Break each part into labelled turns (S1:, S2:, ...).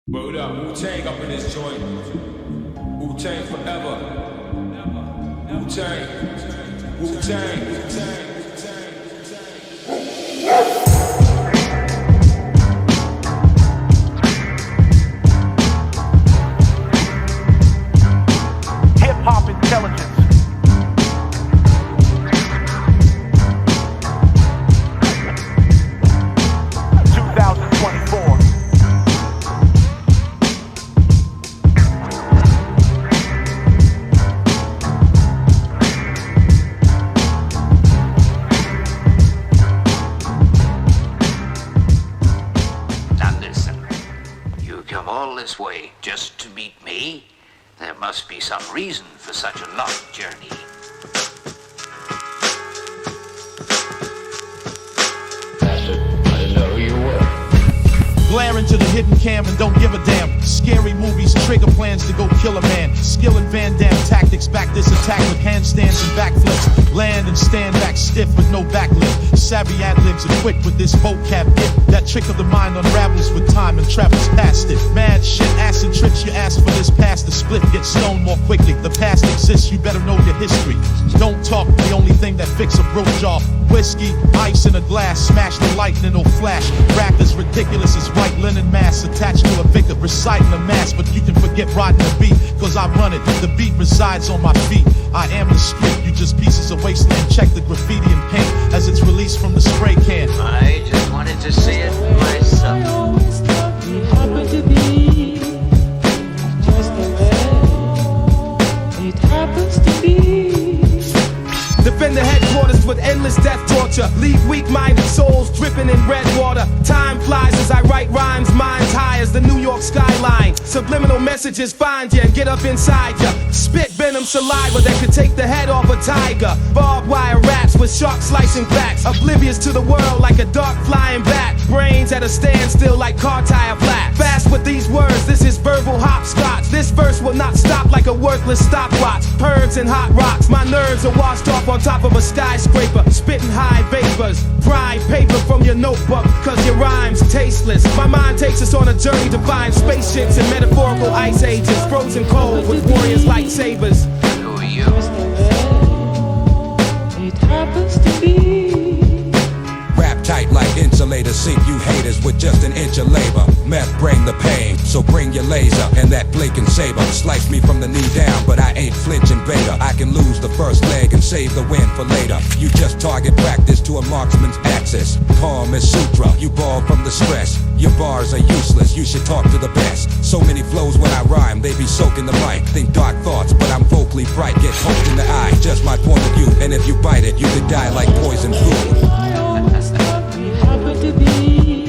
S1: Word up, Wu Tang up in this joint. Wu Tang forever. Wu Tang. Wu Tang.
S2: Hip hop intelligence.
S3: This way just to meet me? There must be some reason for such a long journey.
S1: Bastard, I didn't know who you were.
S2: Glare into the hidden cam and don't give a damn. Scary movies, trigger plans to go kill a man. Skill and Van Damme tactics, back this attack with handstands and backflips. Land and stand back stiff with no backlift. Savvy ad-libs equipped with this vocab gift. That trick of the mind unravels with time and travels past it. Mad shit, acid trips, you ask for this past the split. Get stoned more quickly, the past exists, you better know your history. Don't talk, the only thing that fix a broke jaw. Whiskey, ice in a glass, smash the lightning or flash. Rap is ridiculous as white linen mass attached to a vicar reciting a mass. But you can forget riding the beat, cause I run it, the beat resides on my feet. I am the street, you just pieces of wasteland. Check the graffiti and paint as it's released from the spray can.
S3: I just wanted to see it myself.
S4: I always thought we happened to be just the way it happens to be.
S5: Defend the headquarters with endless death torture. Leave weak-minded souls dripping in red water. Time flies as I write rhymes, minds high as the New York skyline. Subliminal messages find you and get up inside you. Spit venom saliva that could take the head off a tiger. Barbed wire raps with sharp slicing facts. Oblivious to the world like a dark flying bat. Brains at a standstill like car tire flat. Fast with these words, this is verbal hopscotch. This verse will not stop like a worthless stopwatch. Herbs and hot rocks, my nerves are washed off on top of a skyscraper. Spitting high vapors, dry paper from your notebook, cause your rhyme's tasteless. My mind takes us on a journey to find spaceships and metaphorical ice ages. Frozen cold with warriors like sabers.
S3: Who are you?
S4: Just the way it happens to be.
S6: Rap tight like insulators, sink you haters with just an inch of labor. Meth bring the pain, so bring your laser and that blinking saber. Slice me from the knee down, but I ain't flinching beta. I can lose the first leg and save the win for later. You just target practice to a marksman's axis. Calm as sutra, you ball from the stress. Your bars are useless, you should talk to the best. So many flows when I rhyme, they be soaking the mic. Think dark thoughts, but I'm vocally bright. Get poked in the eye, just my point of view. And if you bite it, you could die like poison food.
S4: I always thought we happened to be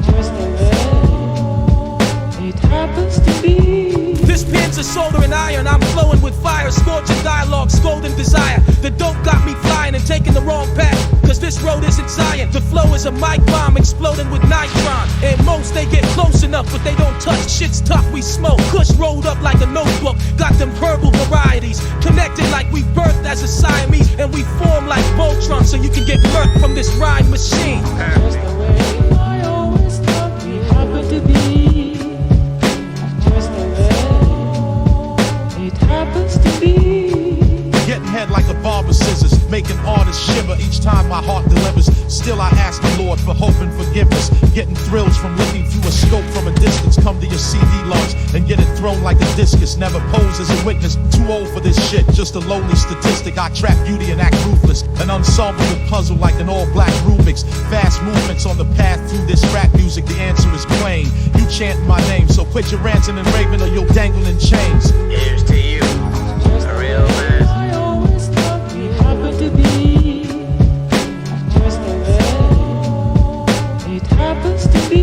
S4: just the way it happens to be.
S5: This pen's a solder and iron, I'm flowing with fire. Scorching dialogue, scolding desire. The dope got me flying and taking the wrong path, cause this road isn't Zion. The flow is a mic bomb exploding with nitron. And most they get close enough, but they don't touch. Shit's tough, we smoke. Kush rolled up like a notebook. Got them verbal varieties. Connected like we birthed as a Siamese. And we form like Voltron, so you can get murked from this rhyme machine.
S4: Just the way I always thought we happened to be. Just the way it happens to be.
S2: Getting head like a barber scissors, making artists shiver each time my heart delivers. Still I ask the Lord for hope and forgiveness. Getting thrills from looking through a scope from a distance. Come to your CD launch and get it thrown like a discus. Never pose as a witness, too old for this shit. Just a lonely statistic, I trap beauty and act ruthless. An unsolvable puzzle like an all-black Rubik's. Fast movements on the path through this rap music, the answer is plain. You chanting my name, so quit your ranting and raving or you'll dangle in chains.
S3: Here's to you, a real man.
S4: I always thought we happened to be just the way it happens to be.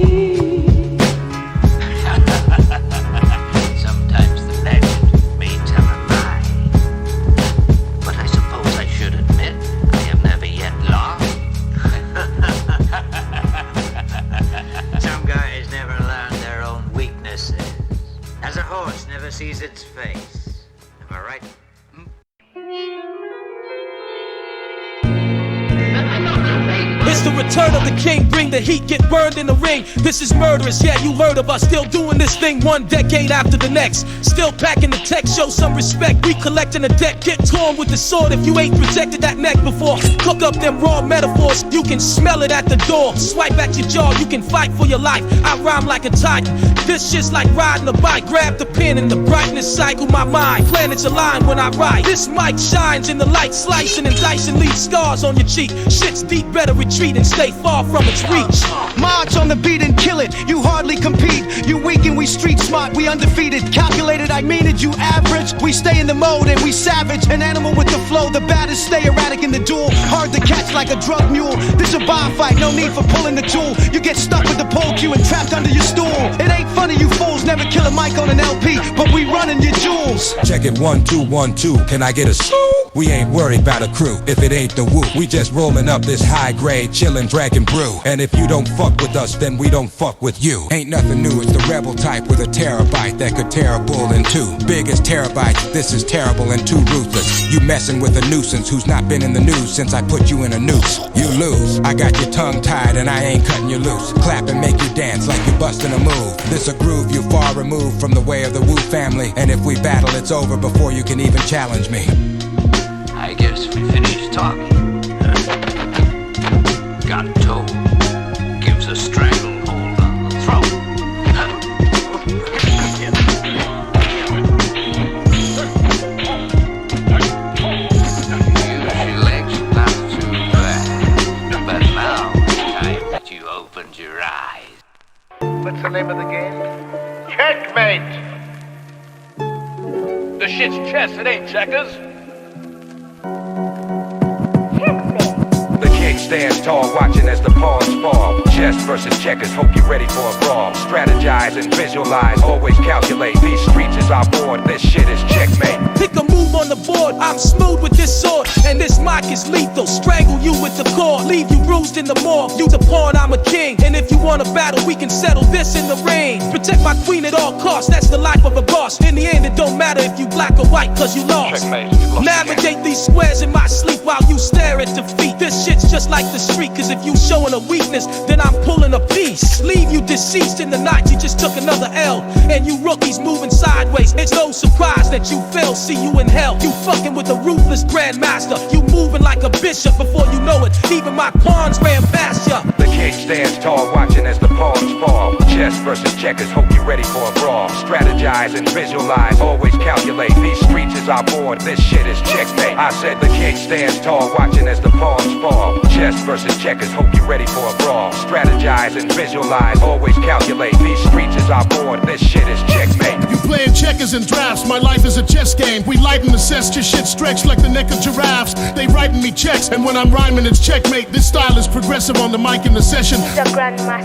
S3: Sometimes the legend may tell a lie, but I suppose I should admit I have never yet lost. Some guys never learn their own weaknesses, as a horse never sees its face. Am I right?
S5: It's the return of the king, bring the heat, get burned in the ring. This is murderous, yeah, you heard of us. Still doing this thing 1 decade after the next. Still packing the text, show some respect. Recollecting the deck, get torn with the sword if you ain't protected that neck before. Cook up them raw metaphors, you can smell it at the door. Swipe at your jaw, you can fight for your life. I rhyme like a titan. This shit's like riding a bike. Grab the pen and the brightness cycle my mind. Planets align when I write. This mic shines in the light, slicing and dicing, leave scars on your cheek. Shit's deep, better retreat and stay far from its reach.
S7: March on the beat and kill it. You hardly compete. You weak and we street smart. We undefeated. Calculated, I mean it. You average. We stay in the mode and we savage. An animal with the flow. The baddest stay erratic in the duel. Hard to catch like a drug mule. This a bar fight. No need for pulling the tool. You get stuck with the pole cue and trapped under your stool. It ain't funny, you fools never kill a mic on an LP, but we running your jewels.
S6: Check it 1 2 1 2. Can I get a shoot? We ain't worried about a crew if it ain't the woo. We just rolling up this high grade, chillin', dragging brew. And if you don't fuck with us, then we don't fuck with you. Ain't nothing new, it's the rebel type with a terabyte that could tear a bull in two. Big as terabytes, this is terrible and too ruthless. You messin' with a nuisance who's not been in the news since I put you in a noose. You lose, I got your tongue tied and I ain't cutting you loose. Clap and make you dance like you bustin' a move. This a groove you far removed from the way of the Wu family. And if we battle, it's over before you can even challenge me.
S3: I guess we finished talking. Got toe. Gives a stranglehold on the throat. Use your legs not too bad. But now it's time that you opened your eyes.
S8: What's the name of the game? Checkmate! The shit's chess, it ain't checkers.
S6: The king stands tall, watching as the pawns fall. Chess versus checkers, hope you're ready for a brawl. Strategize and visualize, always calculate. These streets is our board, this shit is checkmate.
S5: Pick a move on the board, I'm smooth with this sword. And this mic is lethal, strangle you with the cord. Leave you bruised in the morgue, you the pawn, I'm a king. And if you want a battle, we can settle this in the ring. Protect my queen at all costs, that's the life of a boss. In the end, it don't matter if you black or white, cause you lost.
S8: Checkmate, you lost.
S5: Navigate these squares in my sleep while you stare at defeat. This shit's just like the street, cause if you showing a weakness, then I'm pulling a piece. Leave you deceased in the night, you just took another L. And you rookies moving sideways, it's no surprise that you fail, see you in hell. You fucking with a ruthless grandmaster, you moving like a bishop before you know it. Even my pawns ran past ya.
S6: The king stands tall, watching as the pawns fall. Chess versus checkers, hope you're ready for a brawl. Strategize and visualize, always calculate. These streets is our board, this shit is checkmate. I said the king stands tall, watching as the pawns fall. Chess versus checkers, hope you're ready for a brawl. Strategize and visualize, always calculate. These streets is our board, this shit is checkmate.
S2: You playing checkers and drafts, my life is a chess game. We light and assess, your shit stretched like the neck of giraffes. They writing me checks, and when I'm rhyming it's checkmate. This style is progressive on the mic in the session.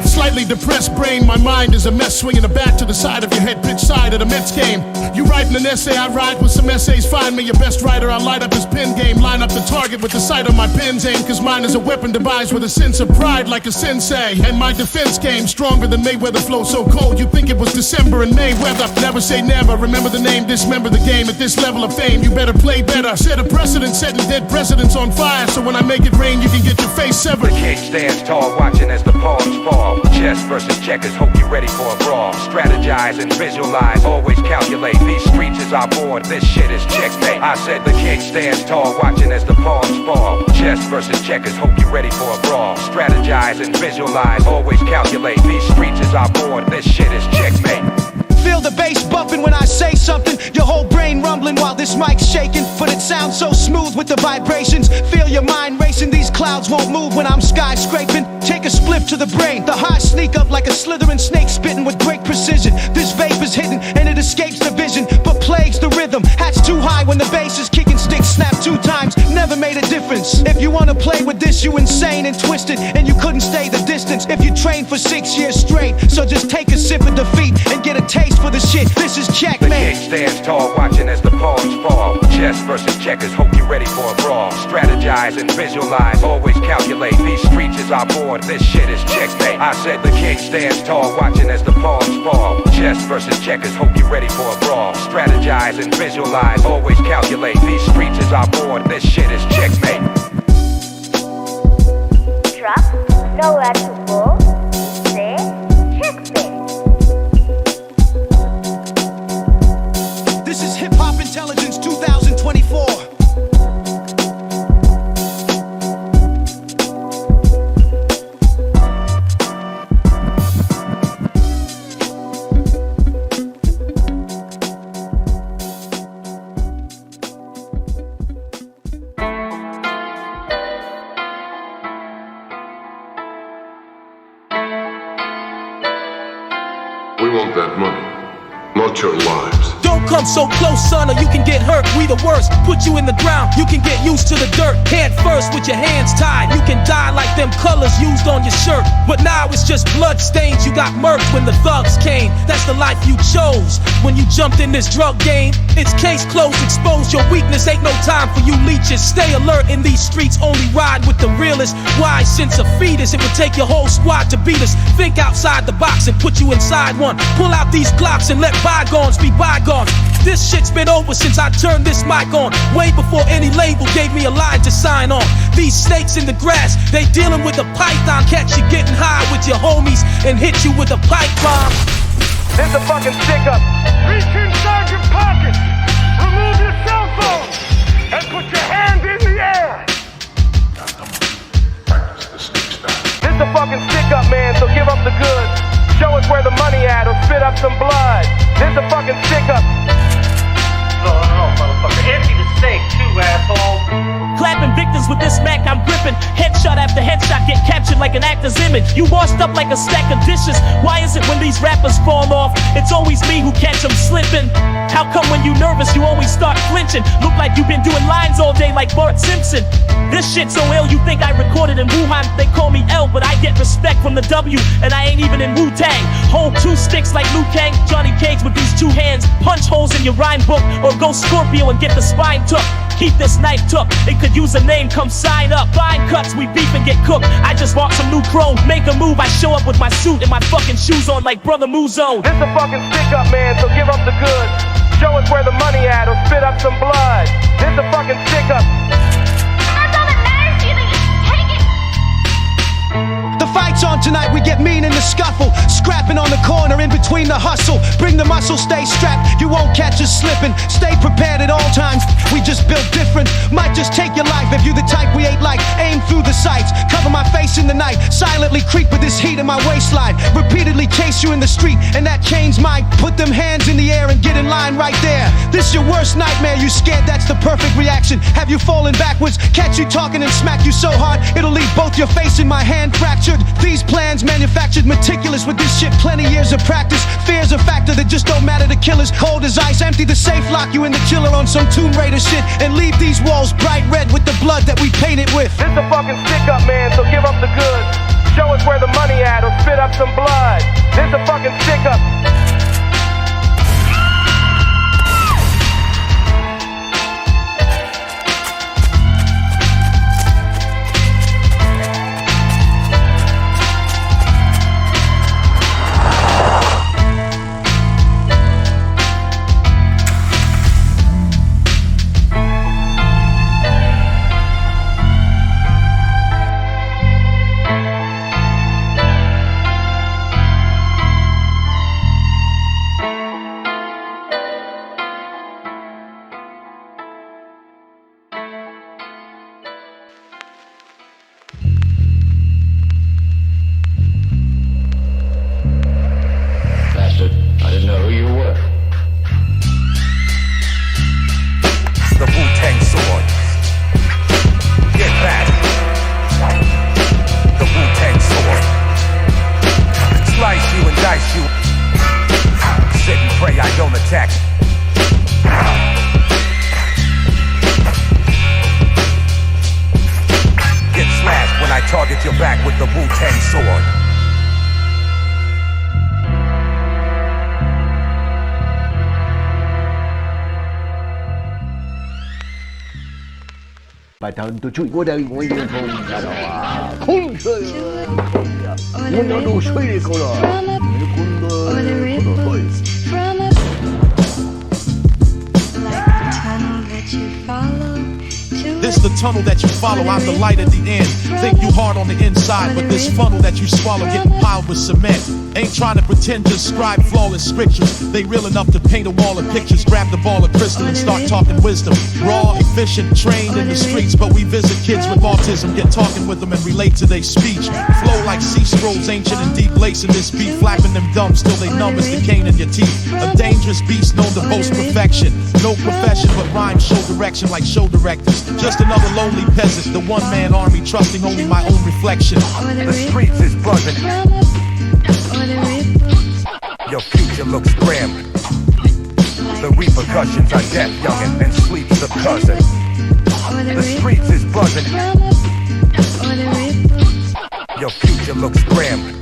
S2: Slightly depressed brain, my mind is a mess. Swinging a bat to the side of your head, pitch side of the Mets game. You writing an essay, I ride with some essays. Find me your best writer, I'll light up his pen game. Line up the target with the sight on my pen's aim, cause mine is a weapon devised with a sense of pride like a sensei. And my defense game stronger than Mayweather flow so cold you think it was December in Mayweather. Never say never, remember the name, dismember the game. At this level of fame you better play better. Set a precedent, setting dead presidents on fire, so when I make it rain you can get your face severed.
S6: The king stands tall, watching as the pawns fall. Chess versus checkers, hope you're ready for a brawl. Strategize and visualize, always calculate. These streets is our board, this shit is checkmate. I said the king stands tall, watching as the pawns fall. Chess versus checkers, hope you're ready for a brawl. Strategize and visualize, always calculate. These streets is our board, this shit is checkmate.
S7: Feel the bass bumping when I say something. Your whole brain rumbling while this mic's shaking. But it sounds so smooth with the vibrations. Feel your mind racing, these clouds won't move when I'm skyscraping. Take a spliff to the brain. The highs sneak up like a slithering snake, spitting with great precision. This vapor's hidden and it escapes the vision, but plagues the rhythm. Hats too high when the bass is kicking, sticks snap 2 times. Never made a difference. If you wanna play with this, you insane and twisted, and you couldn't stay the distance if you trained for 6 years straight. So just take a sip of defeat and get a taste for the shit. This is Checkmate.
S6: The king stands tall, watching as the pawns fall. Chess versus checkers, hope you're ready for a brawl. Strategize and visualize, always calculate. These streets is our board, this shit is checkmate. I said the king stands tall, watching as the pawns fall. Chess versus checkers, hope you're ready for a brawl. Strategize and visualize, always calculate. These streets is our board, this shit is checkmate.
S9: Drop. know where to go? Say, Checkmate.
S7: This is Hip Hop Intelligence 2024.
S10: We want that money, not your lives.
S5: Don't come so close, son, or you can get hurt. We the worst. Put you in the ground, you can get used to the dirt. Head first with your hands tied. You can die like them colors used on your shirt. But now it's just blood stains. You got murked when the thugs came. That's the life you chose when you jumped in this drug game. It's case closed, expose your weakness. Ain't no time for you leeches. Stay alert in these streets, only ride with the realest. Why, since a fetus, it would take your whole squad to beat us. Think outside the box and put you inside one. Pull out these Glocks and let bygones be bygones. This shit's been over since I turned this mic on. Way before any label gave me a line to sign on. These snakes in the grass, they dealing with a python. Catch you getting high with your homies and hit you with a pipe bomb.
S8: This a fucking stick up. Reach inside your pockets. Remove your cell phone and put your hand in the air.
S10: Practice the sneak style.
S8: This a fucking stick up, man, so give up the goods. Show us where the money at or spit up some blood. This a fucking stick up.
S11: No, motherfucker. Empty the safe too, asshole.
S12: Clapping victims with this Mac I'm gripping. Headshot after headshot get captured like an actor's image. You washed up like a stack of dishes. Why is it when these rappers fall off, it's always me who catch them slipping? How come when you nervous you always start flinching? Look like you've been doing lines all day like Bart Simpson. This shit so ill you think I recorded in Wuhan. They call me L but I get respect from the W. And I ain't even in Wu Tang. Hold two sticks like Liu Kang. Johnny Cage with these two hands. Punch holes in your rhyme book. Or go Scorpio and get the spine took. Keep this knife took, it could use a name, come sign up. Fine cuts, we beef and get cooked. I just bought some new chrome, make a move, I show up with my suit and my fucking shoes on like Brother Muzone.
S8: This a fucking stick up, man, so give up the goods. Show us where the money at or spit up some blood. This a fucking stick up.
S9: That's all that matters to you, then just take it.
S7: The fight's on tonight, we get mean in the scuffle. Scrapping on the corner in between the hustle. Bring the muscle, stay strapped, you won't catch us slipping. Stay prepared at all times, we just built different. Might just take your life if you the type we ain't like. Aim through the sights, cover my face in the night. Silently creep with this heat in my waistline. Repeatedly chase you in the street, and that chain's mine. Put them hands in the air and get in line right there. This your worst nightmare, you scared, that's the perfect reaction. Have you fallen backwards, catch you talking and smack you so hard it'll leave both your face and my hand fractured. These plans manufactured meticulous with this shit, plenty years of practice. Fear's a factor that just don't matter to killers. Cold as ice, empty the safe, lock you in the killer on some Tomb Raider shit, and leave these walls bright red with the blood that we painted with.
S8: This a fucking stick up, man, so give up the goods. Show us where the money at or spit up some blood. This a fucking stick up.
S10: I didn't know who you were.
S6: The Wu Tang sword. Get back. The Wu Tang sword. Slice you and dice you. Sit and pray I don't attack. Get slashed when I target your back with the Wu Tang sword.
S13: Bài thơ tôi chui qua đây ngồi yên không là đâu à không chơi muốn nó đủ suy đi câu rồi
S2: This the tunnel that you follow, I'm the light at the end. Think you hard on the inside, but this funnel that you swallow getting piled with cement. Ain't trying to pretend to scribe flawless scriptures. They real enough to paint a wall of pictures. Grab the ball of crystal and start talking wisdom. Raw, efficient, trained in the streets, but we visit kids with autism, get talking with them and relate to their speech. Flow like sea scrolls, ancient and deep, lacing this beat, flapping them dumb, still they numb as the cane in your teeth. A dangerous beast known to boast perfection. No profession, but rhymes show direction like show directors. Just another lonely peasant, the one-man army, trusting only my own reflection.
S6: The streets is buzzing. Your future looks grim. The repercussions are death, youngin', and sleep's the cousin. The streets is buzzing. Your future looks grim.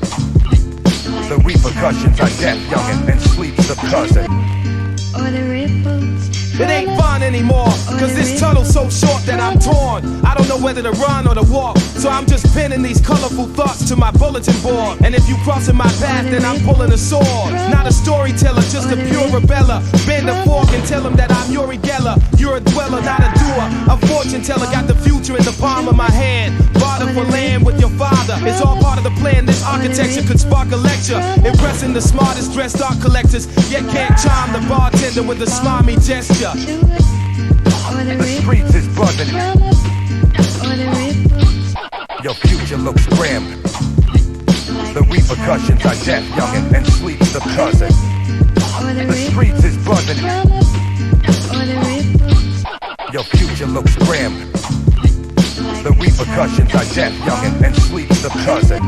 S6: The repercussions are death, youngin', and sleep's the cousin.
S5: It ain't fun anymore, cause this tunnel's so short that I'm torn. I don't know whether to run or to walk, so I'm just pinning these colorful thoughts to my bulletin board. And if you crossing my path, then I'm pulling a sword. Not a storyteller, just a pure rebeller. Bend a fork and tell him that I'm Yuri Geller. You're a dweller, not a doer. A fortune teller, got the future in the palm of my hand. Barter for land with your father, it's all part of the plan. This architecture could spark a lecture, impressing the smartest dressed art collectors, yet can't charm the bartender with a smarmy gesture.
S6: The streets is buzzing. Your future looks grim. The repercussions are death, youngin', and sleep's the cousin. The streets is buzzing. Your future looks grim. The repercussions are death, youngin', and sleep's the cousin.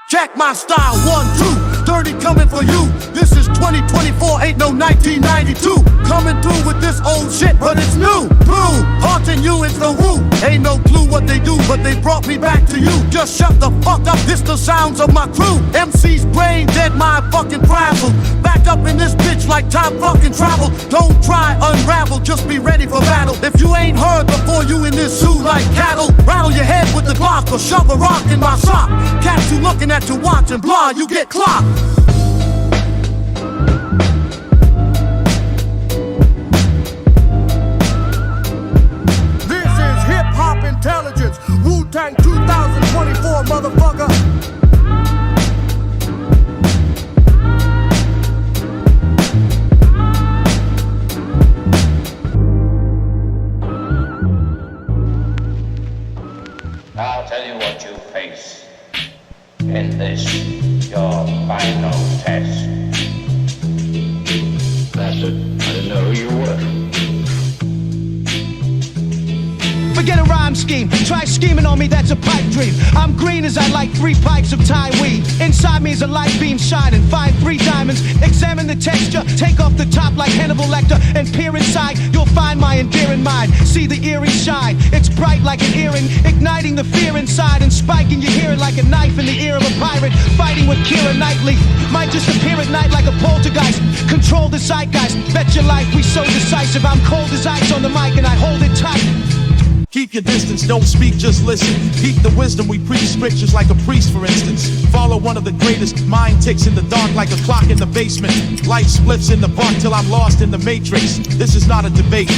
S2: Check my style, 1, 2, dirty coming for you. This is 2024, ain't no 1992. Coming through with this old shit, but it's new. Blue, haunting you, it's the Wu. Ain't no clue what they do, but they brought me back to you. Just shut the fuck up, this the sounds of my crew. MC's brain dead, my fucking frazzled. Back up in this bitch like time fucking travel. Don't try unravel, just be ready for battle. If you ain't heard before, you in this zoo like cattle. Rattle your head with the Glock or shove a rock in my sock. Catch you looking at your watch and blah, you get clocked. This is hip-hop intelligence. Wu Tang 2024, motherfucker.
S10: I'll tell you what you face in this, your final test. Bastard, I didn't know who you were.
S7: Forget a rhyme scheme, try scheming on me, that's a pipe dream. I'm green as I like 3 pipes of Thai weed. Inside me is a light beam shining, find 3 diamonds. Examine the texture, take off the top like Hannibal Lecter, and peer inside, you'll find my endearing mind. See the eerie shine, it's bright like an earring, igniting the fear inside and spiking your hearing like a knife in the ear of a pirate, fighting with Keira Knightley. Might just appear at night like a poltergeist, control the zeitgeist, bet your life we so decisive. I'm cold as ice on the mic and I hold it tight. Keep your distance, don't speak, just listen. Peep the wisdom, we preach scriptures like a priest, for instance. Follow one of the greatest, mind ticks in the dark like a clock in the basement. Light splits in the bark till I'm lost in the matrix. This is not a debate.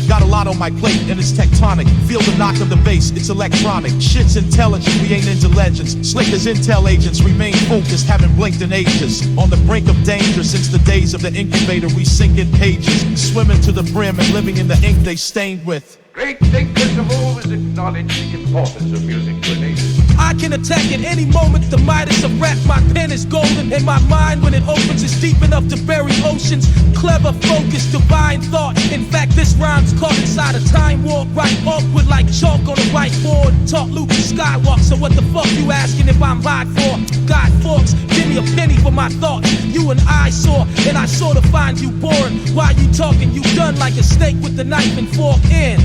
S7: Got a lot on my plate and it's tectonic. Feel the knock of the bass, it's electronic. Shit's intelligent, we ain't into legends. Slick as intel agents, remain focused, haven't blinked in ages. On the brink of danger since the days of the incubator, we sink in pages. Swimming to the brim and living in the ink they stained with.
S10: Great thinkers have always acknowledged the importance of music to a nation.
S12: I can attack at any moment the Midas of rap. My pen is golden and my mind when it opens is deep enough to bury oceans. Clever
S5: forever focused, divine thought. In fact, this rhyme's caught inside a time warp, right awkward like chalk on a whiteboard. Taught Luke to skywalk, so what the fuck you asking if I'm hot for? God forks, give me a penny for my thoughts. You and I saw, and I sort of find you boring. While you talking, you done like a steak with the knife and fork in.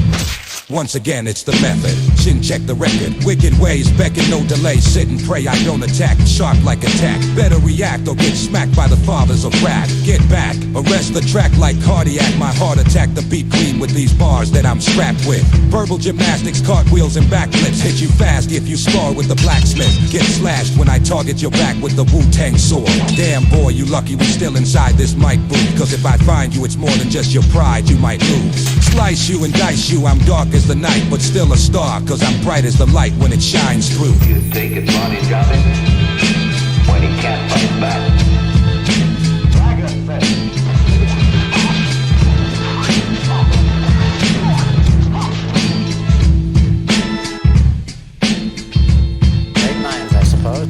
S6: Once again, it's the method. Shin check the record. Wicked ways, beckon, no delay. Sit and pray, I don't attack. Sharp like attack. Better react or get smacked by the fathers of rap. Get back, arrest the track like cardiac. My heart attack the beat clean with these bars that I'm strapped with. Verbal gymnastics, cartwheels and backflips. Hit you fast if you spar with the blacksmith. Get slashed when I target your back with the Wu Tang sword. Damn boy, you lucky we still inside this mic booth. Cause if I find you, it's more than just your pride you might lose. Slice you and dice you, I'm dark as the night, but still a star, cause I'm bright as the light when it shines through.
S14: You think it's money dropping when he can't fight back?
S15: Great minds, I suppose.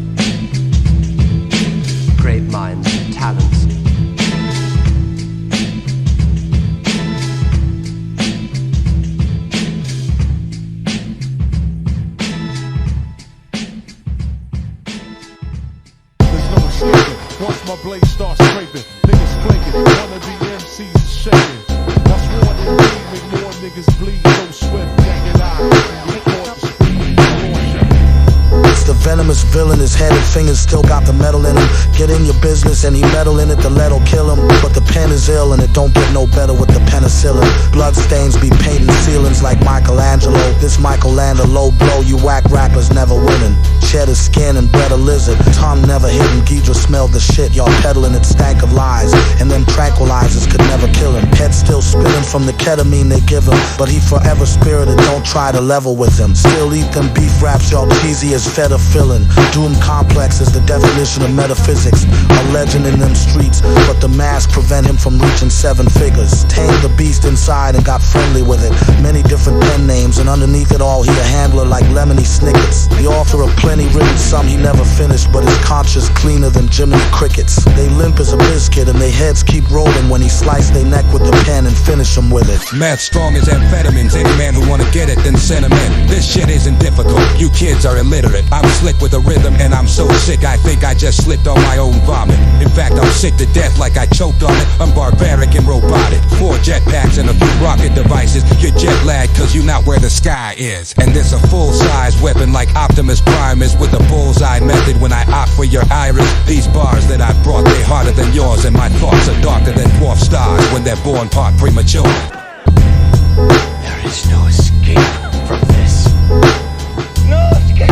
S15: Great minds, talents.
S2: Once my blade starts scraping, niggas flaking, wanna be MCs is shaking. That's more than me, make more niggas bleed so swift, jagged
S16: It's the venomous villain, his head and fingers still got the metal in him. Get in your business and he meddle in it, the lead'll kill him. But the pen is ill and it don't get no better with the penicillin. Blood stains be painting ceilings like Michelangelo. This Michael land a low blow, you whack rappers never winning. Shed his skin and bred a lizard. Tom never hidden, Ghidra smelled the shit. Y'all peddling it stank of lies, and them tranquilizers could never kill him. Head still spinning from the ketamine they give him, but he forever spirited, don't try to level with him. Still eat them beef raps, y'all cheesy as feta filling. Doom complex is the definition of metaphysics. A legend in them streets, but the mask prevent him from reaching 7 figures. Tamed the beast inside and got friendly with it. Many different pen names, and underneath it all he a handler like Lemony Snickets. The author of plenty written some he never finished, but his conscience cleaner than Jiminy Crickets. They limp as a biscuit and they heads keep rolling when he slice their neck with the pen and finish them with it.
S6: Math strong as amphetamines. Any man who wanna get it, then send him in. This shit isn't difficult, you kids are illiterate. I'm slick with a rhythm and I'm so sick I think I just slipped on my own vomit. In fact, I'm sick to death like I choked on it. I'm barbaric and robotic. 4 jetpacks and a few rocket devices. You're jet lagged cause you're not where the sky is. And this a full-size weapon like Optimus Prime is with a bullseye method when I opt for your iris. These bars that I brought, they harder than yours, and my thoughts are darker than dwarf stars when they're born part premature.
S14: There is no escape from this. No escape.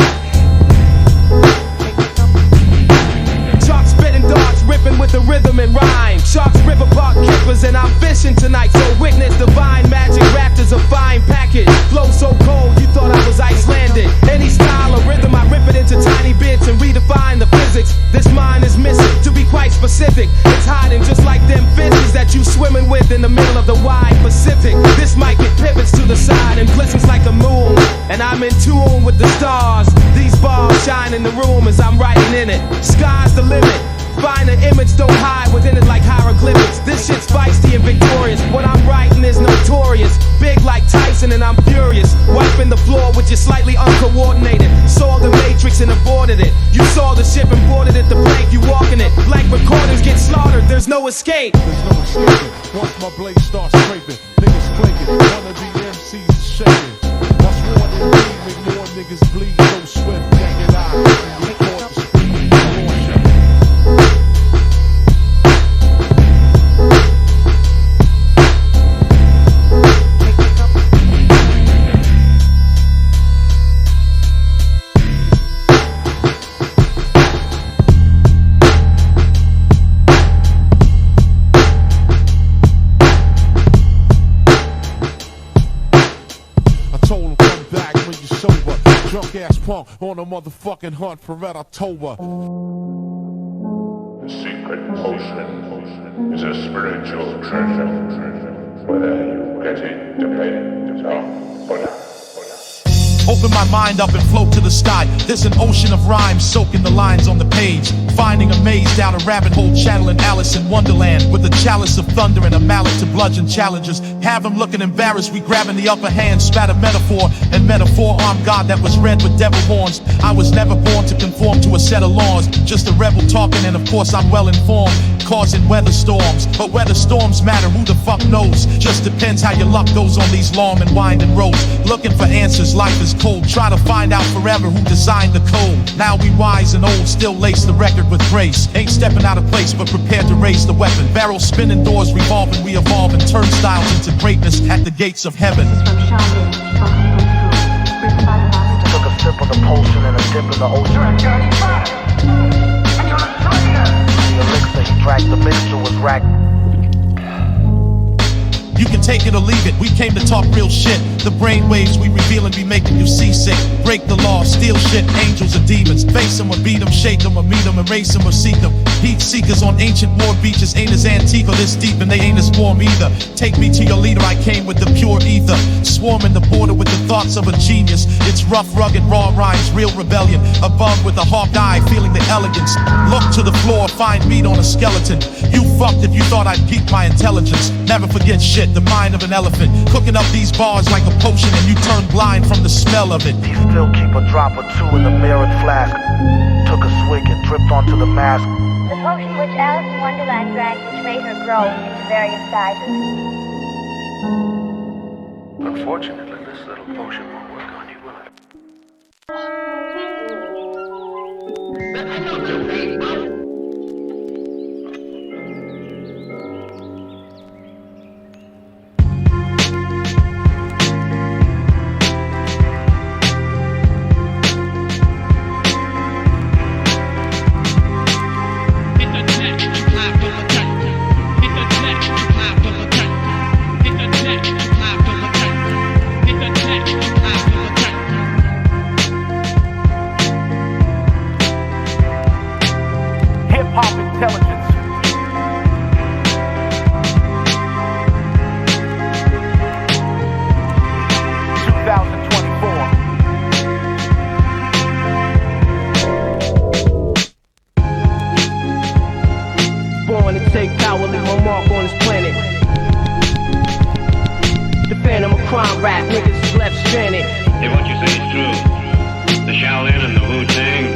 S5: Chalk spitting darts, ripping with the rhythm and rhyme. Sharks rip apart kippers and I'm fishing tonight. So witness divine magic wrapped as a fine package. Flow so cold you thought I was Icelandic. Any style or rhythm I rip it into tiny bits and redefine the physics. This mind is missing, to be quite specific. It's hiding just like them fishes that you swimming with in the middle of the wide Pacific. This mic it pivots to the side and glistens like a moon, and I'm in tune with the stars. These bars shine in the room as I'm writing in it. Sky's the limit. Find an image, don't hide within it like hieroglyphics. This shit's feisty and victorious. What I'm writing is notorious. Big like Tyson and I'm furious. Wiping the floor with you slightly uncoordinated. Saw the matrix and aborted it. You saw the ship and boarded it. The plank, you walking it. Like recordings get slaughtered, there's no escape.
S2: There's no escaping. Once my blade starts scraping, niggas flaking. Wanna be MCs is shaking. That's more than me, make more niggas bleed so swift, jagged eyes. Drunk ass punk on a motherfucking hunt for Red October.
S17: The secret potion is a spiritual treasure. Whether you get it depends on
S2: Open my mind up and float to the sky. There's an ocean of rhymes soaking the lines on the page. Finding a maze down a rabbit hole, channeling Alice in Wonderland. With a chalice of thunder and a mallet to bludgeon challengers. Have them looking embarrassed, we grabbing the upper hand. Spat a metaphor, and metaphor armed God that was red with devil horns. I was never born to conform to a set of laws. Just a rebel talking, and of course I'm well informed. Causing weather storms, but whether storms matter, who the fuck knows? Just depends how your luck goes on these long and winding roads. Looking for answers, life is cold. Try to find out forever who designed the code. Now we wise and old, still lace the record with grace. Ain't stepping out of place, but prepared to raise the weapon. Barrels spinning, doors revolving, we evolve and turnstiles into greatness at the gates of heaven.
S16: Took a sip of the potion and a dip in the ocean. The elixir he drank, the mixture was racked.
S2: You can take it or leave it, we came to talk real shit. The brainwaves we reveal and be making you seasick. Break the law, steal shit, angels or demons. Face them or beat them, shake them or meet them, erase them or seek them. Heat seekers on ancient war beaches ain't as antique or this deep, and they ain't as warm either. Take me to your leader, I came with the pure ether. Swarming the border with the thoughts of a genius. It's rough, rugged, raw rhymes, real rebellion. Above with a hawk eye, feeling the elegance. Look to the floor, find meat on a skeleton. You fucked if you thought I'd pique my intelligence. Never forget shit, the mind of an elephant. Cooking up these bars like a potion, and you turn blind from the smell of it.
S16: He still keep a drop or two in the mirrored flask. Took a swig and dripped onto the mask.
S9: The potion which Alice in Wonderland drank, which made her grow into various sizes.
S17: Unfortunately, this little potion won't work on you, will it?
S5: Hip-hop intelligence.
S18: Born to take power, leave my mark on this planet. The phantom of crime rap, niggas is left stranded.
S14: Hey, what you say is true. The Shaolin and the Wu Tang